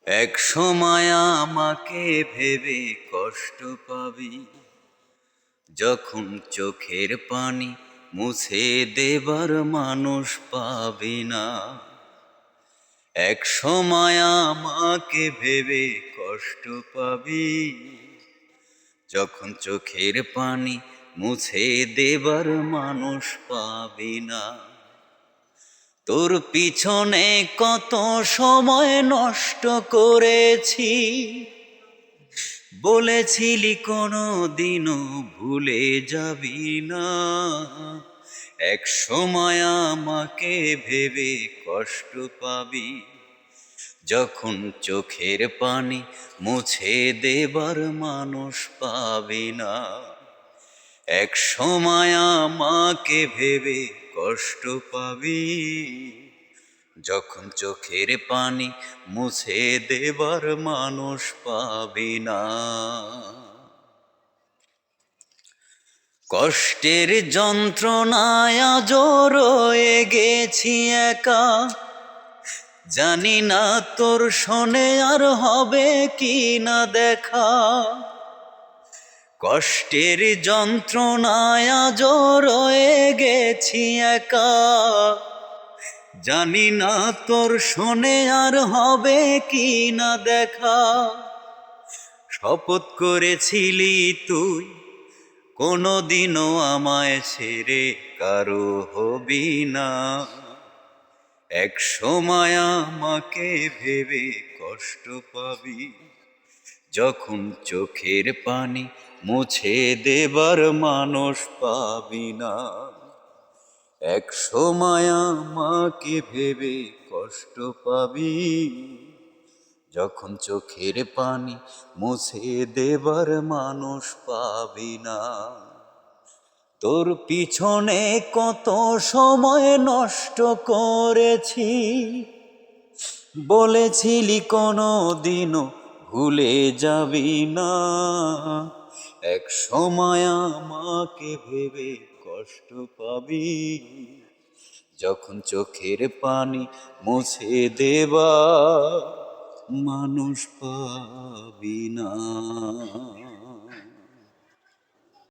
এক সময় আমাকে ভেবে কষ্ট পাবি, যখন চোখের পানি মুছে দেবার মানুষ পাবি না। এক সময় আমাকে ভেবে কষ্ট পাবি, যখন চোখের পানি মুছে দেবার মানুষ পাবি না। তোর পিছনে কত সময় নষ্ট করেছি, বলেছিলি কোনো দিনও ভুলে যাবি না। এক সময় আমাকে ভেবে কষ্ট পাবি, যখন চোখের পানি মুছে দেবার মানুষ পাবি না। এক সময় আমাকে ভেবে কষ্ট পাবি, যখন চোখের পানি মুছে দেবার মানুষ পাবি না। কষ্টের যন্ত্রণায় আজও রয়ে গেছি একা, জানি না তোর শোনে আর হবে কি না দেখা। কষ্টের যন্ত্রণায় আজও রয়ে গেছি একা, জানি না তোর শোনে আর হবে কি না দেখা। শপথ করেছিলি তুই কোনোদিনও আমায় ছেড়ে কারো হবি না। এক সময় আমাকে ভেবে কষ্ট পাবি, যখন চোখের পানি মুছে দেবার মানুষ পাবি না। এক সময় আমাকে ভেবে কষ্ট পাবি, যখন চোখের পানি মুছে দেবার মানুষ পাবি না। তোর পিছনে কত সময় নষ্ট করেছি, বলেছিলি কোনো দিনও ভুলে যাবি না। এক সময় আমাকে ভেবে কষ্ট পাবি, যখন চোখের পানি মুছে দেবা মানুষ পাবি না।